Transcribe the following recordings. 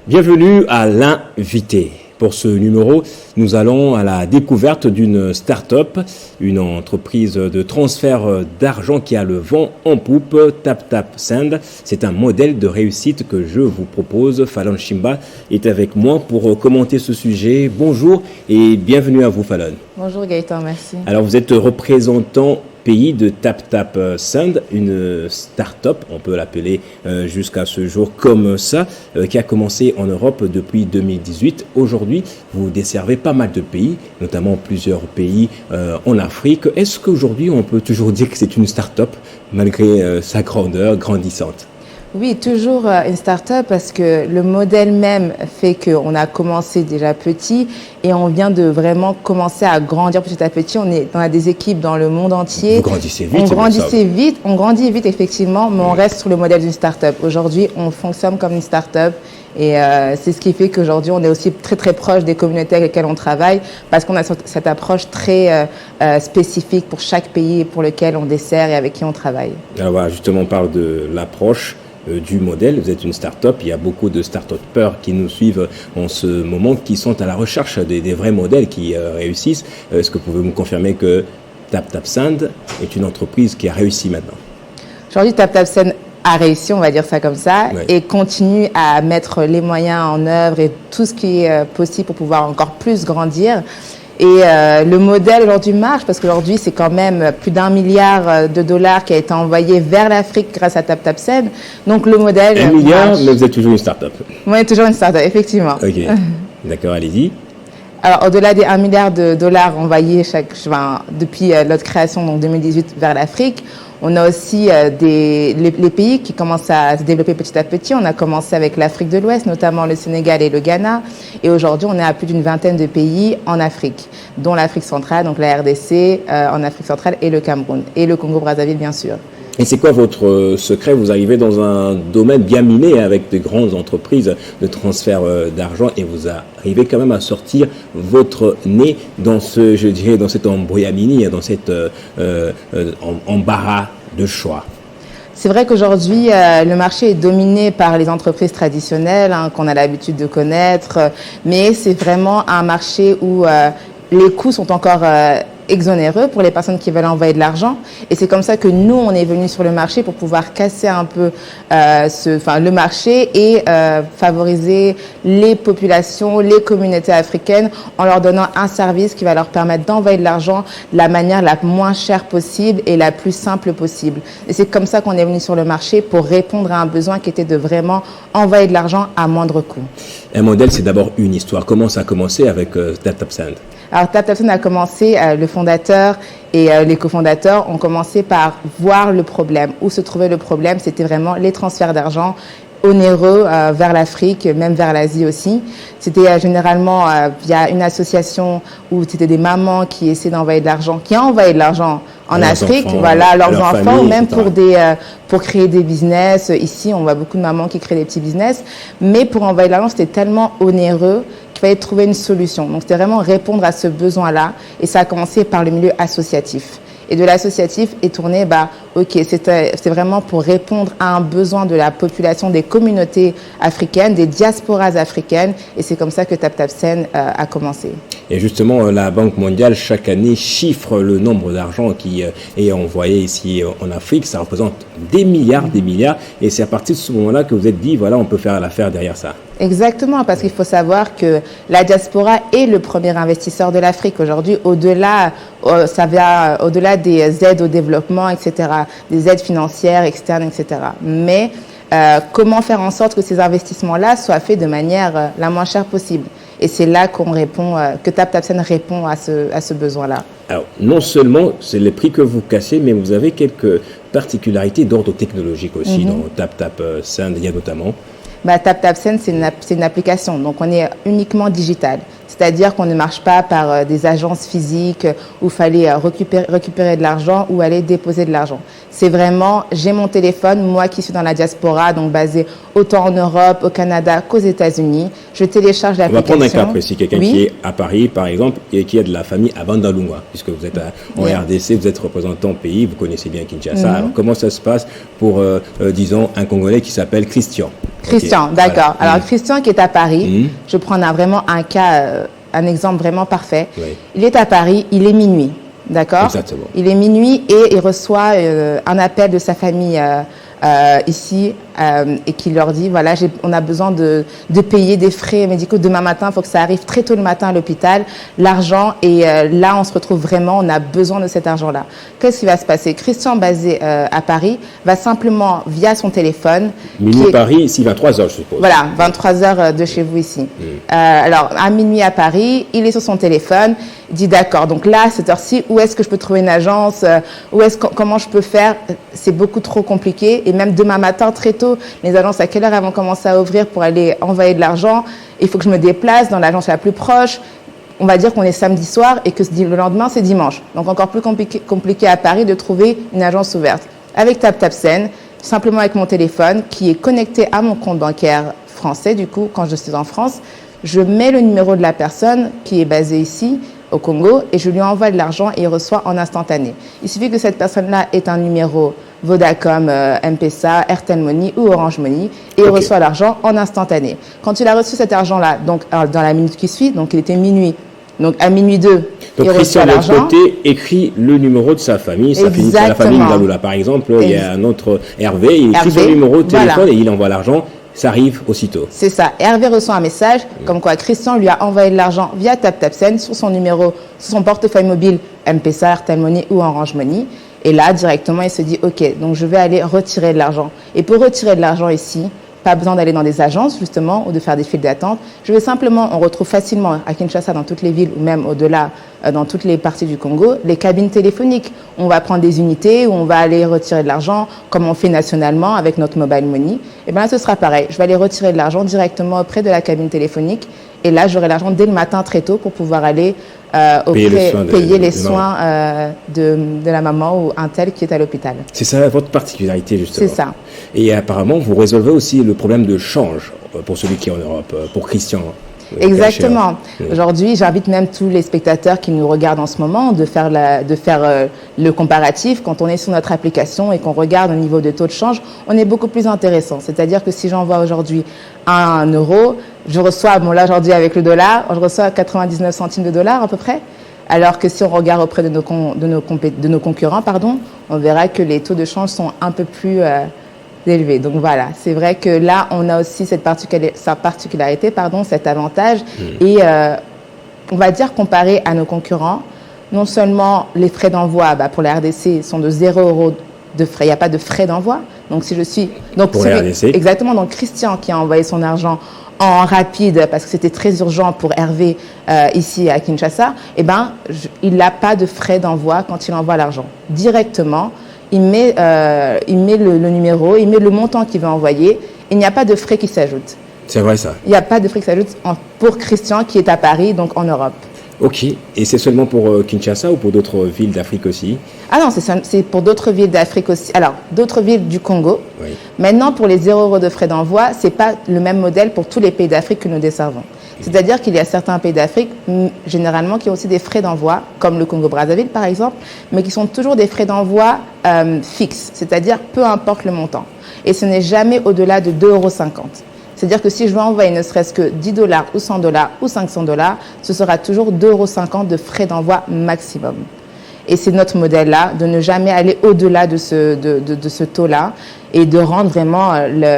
Bienvenue à l'invité. Pour ce numéro, nous allons à la découverte d'une start-up, une entreprise de transfert d'argent qui a le vent en poupe, TapTapSend. C'est un modèle de réussite que je vous propose. Fallon Chimba est avec moi pour commenter ce sujet. Bonjour et bienvenue à vous, Fallon. Bonjour Gaëtan, merci. Alors vous êtes représentant pays de TapTapSend, une start-up, on peut l'appeler jusqu'à ce jour comme ça, qui a commencé en Europe depuis 2018. Aujourd'hui, vous desservez pas mal de pays, notamment plusieurs pays en Afrique. Est-ce qu'aujourd'hui, on peut toujours dire que c'est une start-up malgré sa grandeur grandissante ? Oui, toujours une start-up parce que le modèle même fait qu'on a commencé déjà petit et on vient de vraiment commencer à grandir petit à petit. On a des équipes dans le monde entier. Vous grandissez vite. On grandit vite effectivement, mais on reste sur le modèle d'une start-up. Aujourd'hui, on fonctionne comme une start-up et c'est ce qui fait qu'aujourd'hui, on est aussi très très proche des communautés avec lesquelles on travaille parce qu'on a cette approche très spécifique pour chaque pays pour lequel on dessert et avec qui on travaille. Alors voilà, justement, on parle de l'approche du modèle. Vous êtes une start-up, il y a beaucoup de start-upers qui nous suivent en ce moment, qui sont à la recherche des vrais modèles qui réussissent. Est-ce que vous pouvez me confirmer que TapTapSend est une entreprise qui a réussi maintenant? Aujourd'hui, TapTapSend a réussi, on va dire ça comme ça, oui, et continue à mettre les moyens en œuvre et tout ce qui est possible pour pouvoir encore plus grandir. Et le modèle aujourd'hui marche parce qu'aujourd'hui, c'est quand même plus d'1 milliard de dollars qui a été envoyé vers l'Afrique grâce à TapTapSend. Donc le modèle 1 milliard, marche. mais vous êtes toujours une start-up. Oui, toujours une start-up, effectivement. Ok, d'accord, allez-y. Alors, au-delà des 1 milliard de dollars envoyés depuis notre création, donc 2018, vers l'Afrique, on a aussi les pays qui commencent à se développer petit à petit. On a commencé avec l'Afrique de l'Ouest, notamment le Sénégal et le Ghana. Et aujourd'hui, on est à plus d'une vingtaine de pays en Afrique, dont l'Afrique centrale, donc la RDC en Afrique centrale et le Cameroun. Et le Congo-Brazzaville, bien sûr. Et c'est quoi votre secret? Vous arrivez dans un domaine bien miné avec de grandes entreprises de transfert d'argent et vous arrivez quand même à sortir votre nez dans dans cet embrouillamini, dans cet embarras de choix. C'est vrai qu'aujourd'hui, le marché est dominé par les entreprises traditionnelles qu'on a l'habitude de connaître, mais c'est vraiment un marché où les coûts sont encore exonéreux pour les personnes qui veulent envoyer de l'argent. Et c'est comme ça que nous, on est venus sur le marché pour pouvoir casser un peu le marché et favoriser les populations, les communautés africaines en leur donnant un service qui va leur permettre d'envoyer de l'argent de la manière la moins chère possible et la plus simple possible. Et c'est comme ça qu'on est venu sur le marché pour répondre à un besoin qui était de vraiment envoyer de l'argent à moindre coût. Un modèle, c'est d'abord une histoire. Comment ça a commencé avec TapTapSend? Alors TapTapSend a commencé, le fondateur et les cofondateurs ont commencé par voir le problème. Où se trouvait le problème? C'était vraiment les transferts d'argent onéreux vers l'Afrique, même vers l'Asie aussi. C'était généralement via une association où c'était des mamans qui essaient d'envoyer de l'argent, qui envoyaient de l'argent en Afrique, leurs enfants, ou même pour créer des business. Ici, on voit beaucoup de mamans qui créent des petits business, mais pour envoyer de l'argent, c'était tellement onéreux qu'il fallait trouver une solution. Donc, c'était vraiment répondre à ce besoin-là, et ça a commencé par le milieu associatif. Et de l'associatif est tourné, c'est vraiment pour répondre à un besoin de la population, des communautés africaines, des diasporas africaines. Et c'est comme ça que TapTapSend a commencé. Et justement, la Banque mondiale, chaque année, chiffre le nombre d'argent qui est envoyé ici en Afrique. Ça représente des milliards. Et c'est à partir de ce moment-là que vous êtes dit, voilà, on peut faire l'affaire derrière ça. Exactement, parce qu'il faut savoir que la diaspora est le premier investisseur de l'Afrique aujourd'hui. Au-delà des aides au développement, etc., des aides financières externes, etc. Mais comment faire en sorte que ces investissements-là soient faits de manière la moins chère possible? Et c'est là que TapTapSend répond à ce besoin-là. Alors, non seulement c'est les prix que vous cassez, mais vous avez quelques particularités d'ordre technologique aussi dans TapTapSend. Il y a notamment TapTapSend, c'est une application, donc on est uniquement digital. C'est-à-dire qu'on ne marche pas par des agences physiques où il fallait récupérer de l'argent ou aller déposer de l'argent. C'est vraiment, j'ai mon téléphone, moi qui suis dans la diaspora, donc basée autant en Europe, au Canada qu'aux États-Unis. Je télécharge l'application. On va prendre un cas précis, quelqu'un qui est à Paris, par exemple, et qui a de la famille à Bandalungwa, puisque vous êtes en RDC, vous êtes représentant pays, vous connaissez bien Kinshasa. Alors, comment ça se passe pour, disons, un Congolais qui s'appelle Christian? Christian, d'accord. Voilà. Alors, Christian qui est à Paris, je prends vraiment un cas, un exemple vraiment parfait. Oui. Il est à Paris, il est minuit, d'accord? Exactement. Il est minuit et il reçoit un appel de sa famille ici et qui leur dit, voilà, on a besoin de payer des frais médicaux demain matin, il faut que ça arrive très tôt le matin à l'hôpital, l'argent, et là, on se retrouve vraiment, on a besoin de cet argent-là. Qu'est-ce qui va se passer? Christian, basé à Paris, va simplement, via son téléphone... Minuit Paris, ici, 23h, je suppose. Voilà, 23h de chez vous ici. Alors, à minuit à Paris, il est sur son téléphone, il dit, d'accord, donc là, à cette heure-ci, où est-ce que je peux trouver une agence? Comment je peux faire? C'est beaucoup trop compliqué, et même demain matin, très tôt, les agences, à quelle heure elles vont commencer à ouvrir pour aller envoyer de l'argent? Il faut que je me déplace dans l'agence la plus proche. On va dire qu'on est samedi soir et que le lendemain, c'est dimanche. Donc, encore plus compliqué à Paris de trouver une agence ouverte. Avec TapTapSend, simplement avec mon téléphone qui est connecté à mon compte bancaire français, du coup, quand je suis en France, je mets le numéro de la personne qui est basée ici, au Congo, et je lui envoie de l'argent et il reçoit en instantané. Il suffit que cette personne-là ait un numéro Vodacom, M-Pesa, Airtel Money ou Orange Money, et il reçoit l'argent en instantané. Quand il a reçu cet argent-là, donc dans la minute qui suit, donc il était minuit, donc à minuit 2, il reçoit l'argent. Donc Christian, de l'autre côté, écrit le numéro de sa famille, la famille Ndaloula par exemple, il y a un autre Hervé, il écrit son numéro de téléphone et il envoie l'argent. Ça arrive aussitôt. C'est ça. Hervé reçoit un message comme quoi Christian lui a envoyé de l'argent via TapTapSend sur son numéro, sur son portefeuille mobile M-Pesa, Airtel Money ou Orange Money. Et là, directement, il se dit, OK, donc je vais aller retirer de l'argent. Et pour retirer de l'argent ici, pas besoin d'aller dans des agences, justement, ou de faire des files d'attente. Je vais simplement, on retrouve facilement à Kinshasa, dans toutes les villes, ou même au-delà, dans toutes les parties du Congo, les cabines téléphoniques. On va prendre des unités où on va aller retirer de l'argent, comme on fait nationalement avec notre mobile money. Et bien là, ce sera pareil. Je vais aller retirer de l'argent directement auprès de la cabine téléphonique. Et là, j'aurai l'argent dès le matin très tôt pour pouvoir aller payer les soins de la maman ou un tel qui est à l'hôpital. C'est ça votre particularité, justement. C'est ça. Et apparemment, vous résolvez aussi le problème de change pour celui qui est en Europe, pour Christian. Exactement. Aujourd'hui, j'invite même tous les spectateurs qui nous regardent en ce moment de faire le comparatif. Quand on est sur notre application et qu'on regarde au niveau de taux de change, on est beaucoup plus intéressant. C'est-à-dire que si j'envoie aujourd'hui 1 euro, je reçois, bon là aujourd'hui avec le dollar, je reçois 99 centimes de dollars à peu près. Alors que si on regarde auprès de nos concurrents, on verra que les taux de change sont un peu plus élevés. Donc voilà, c'est vrai que là, on a aussi cette particularité, cet avantage. Et on va dire comparé à nos concurrents, non seulement les frais d'envoi pour la RDC sont de 0 € de frais, il n'y a pas de frais d'envoi. Donc si je suis... Donc, pour la RDC. Exactement, donc Christian qui a envoyé son argent en rapide, parce que c'était très urgent pour Hervé ici à Kinshasa, il n'a pas de frais d'envoi quand il envoie l'argent. Directement, il met le numéro, il met le montant qu'il veut envoyer, il n'y a pas de frais qui s'ajoutent. C'est vrai ça. Il n'y a pas de frais qui s'ajoutent pour Christian qui est à Paris, donc en Europe. Ok, et c'est seulement pour Kinshasa ou pour d'autres villes d'Afrique aussi? Ah non, c'est pour d'autres villes d'Afrique aussi. Alors, d'autres villes du Congo. Oui. Maintenant, pour les 0 € de frais d'envoi, ce n'est pas le même modèle pour tous les pays d'Afrique que nous desservons. C'est-à-dire qu'il y a certains pays d'Afrique, généralement, qui ont aussi des frais d'envoi, comme le Congo-Brazzaville par exemple, mais qui sont toujours des frais d'envoi fixes, c'est-à-dire peu importe le montant. Et ce n'est jamais au-delà de 2,50 €. C'est-à-dire que si je veux envoyer ne serait-ce que 10 $ ou 100 $ ou 500 $, ce sera toujours 2,50 € de frais d'envoi maximum. Et c'est notre modèle-là, de ne jamais aller au-delà de ce taux-là et de rendre vraiment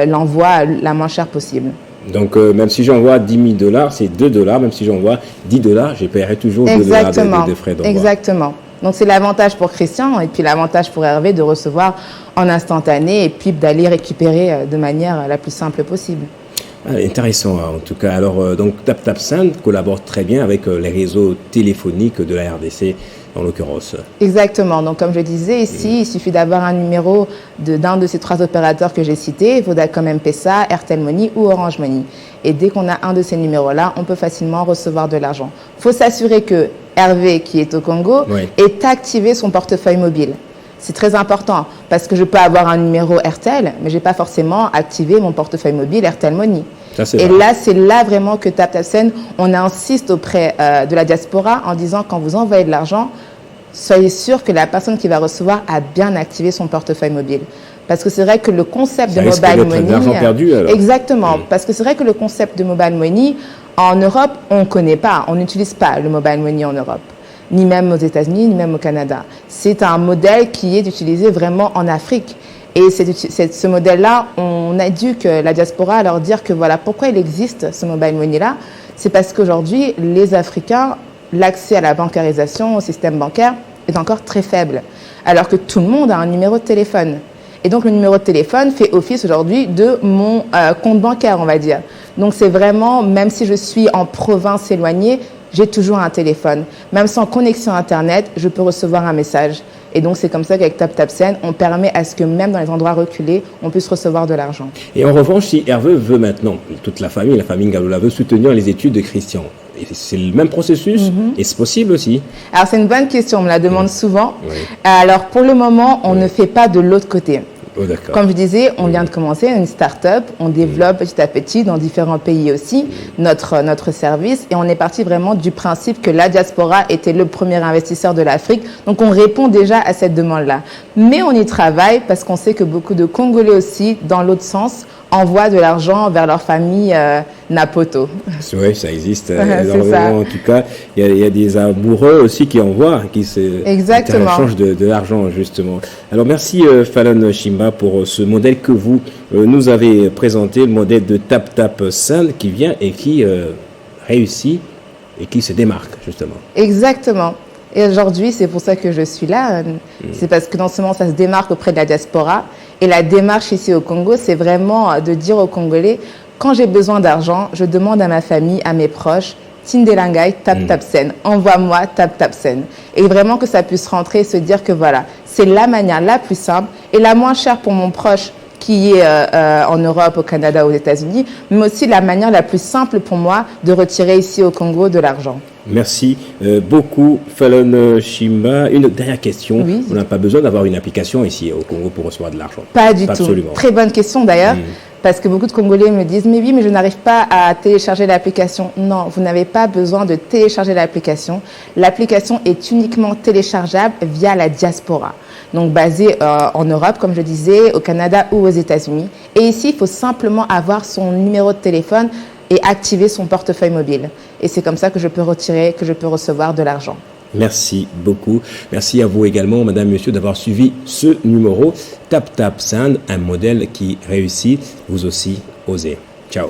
l'envoi la moins chère possible. Donc, même si j'envoie 10 000 $, c'est 2 $. Même si j'envoie 10 $, je paierai toujours 2 $ de frais d'envoi. Exactement. Donc, c'est l'avantage pour Christian et puis l'avantage pour Hervé de recevoir en instantané et puis d'aller récupérer de manière la plus simple possible. Ah, intéressant, hein, en tout cas. Alors, donc TapTapSend collabore très bien avec les réseaux téléphoniques de la RDC, en l'occurrence. Exactement. Donc, comme je disais, ici, il suffit d'avoir un numéro d'un de ces 3 opérateurs que j'ai cités, Vodacom M-Pesa, Airtel Money ou Orange Money. Et dès qu'on a un de ces numéros-là, on peut facilement recevoir de l'argent. Il faut s'assurer que Hervé, qui est au Congo, ait activé son portefeuille mobile. C'est très important parce que je peux avoir un numéro Airtel, mais je n'ai pas forcément activé mon portefeuille mobile Airtel Money. Et là, c'est là vraiment que TapTapSend, on insiste auprès de la diaspora en disant quand vous envoyez de l'argent, soyez sûr que la personne qui va recevoir a bien activé son portefeuille mobile. Parce que c'est vrai que le concept de mobile money... L'argent perdu, alors. Exactement. Parce que c'est vrai que le concept de mobile money, en Europe, on ne connaît pas, on n'utilise pas le mobile money en Europe. Ni même aux États-Unis, ni même au Canada. C'est un modèle qui est utilisé vraiment en Afrique. Et ce modèle-là, on éduque la diaspora à leur dire que voilà, pourquoi il existe ce mobile money-là. C'est parce qu'aujourd'hui, les Africains, l'accès à la bancarisation, au système bancaire, est encore très faible. Alors que tout le monde a un numéro de téléphone. Et donc, le numéro de téléphone fait office aujourd'hui de mon compte bancaire, on va dire. Donc, c'est vraiment, même si je suis en province éloignée, j'ai toujours un téléphone. Même sans connexion Internet, je peux recevoir un message. Et donc, c'est comme ça qu'avec TapTapSend, on permet à ce que même dans les endroits reculés, on puisse recevoir de l'argent. Et en revanche, si Hervé veut maintenant, toute la famille Ngaloula veut soutenir les études de Christian, c'est le même processus et c'est possible aussi? Alors, c'est une bonne question, on me la demande souvent. Alors, pour le moment, on ne fait pas de l'autre côté. Oh, comme je disais, on vient de commencer une start-up, on développe petit à petit dans différents pays aussi notre service et on est parti vraiment du principe que la diaspora était le premier investisseur de l'Afrique. Donc on répond déjà à cette demande-là. Mais on y travaille parce qu'on sait que beaucoup de Congolais aussi, dans l'autre sens, envoient de l'argent vers leur famille Napoto. Oui, ça existe. En tout cas, il y a des amoureux aussi qui envoient, qui échangent de l'argent, justement. Alors, merci Fallon Chimba pour ce modèle que vous nous avez présenté, le modèle de TapTapSend qui vient et qui réussit et qui se démarque, justement. Exactement. Et aujourd'hui, c'est pour ça que je suis là. C'est parce que non seulement ça se démarque auprès de la diaspora, et la démarche ici au Congo, c'est vraiment de dire aux Congolais, quand j'ai besoin d'argent, je demande à ma famille, à mes proches, Tindelangai, TapTapSend, envoie-moi TapTapSend. Et vraiment que ça puisse rentrer et se dire que voilà, c'est la manière la plus simple et la moins chère pour mon proche qui est en Europe, au Canada, aux États-Unis, mais aussi la manière la plus simple pour moi de retirer ici au Congo de l'argent. Merci beaucoup, Fallon Chimba. Une dernière question. Oui. On n'a pas besoin d'avoir une application ici au Congo pour recevoir de l'argent? Pas du tout. Absolument. Très bonne question d'ailleurs. Parce que beaucoup de Congolais me disent « Mais oui, mais je n'arrive pas à télécharger l'application. » Non, vous n'avez pas besoin de télécharger l'application. L'application est uniquement téléchargeable via la diaspora. Donc basée en Europe, comme je disais, au Canada ou aux États-Unis. Et ici, il faut simplement avoir son numéro de téléphone et activer son portefeuille mobile. Et c'est comme ça que je peux recevoir de l'argent. Merci beaucoup. Merci à vous également, madame, monsieur, d'avoir suivi ce numéro. TapTapSend, un modèle qui réussit. Vous aussi, osez. Ciao.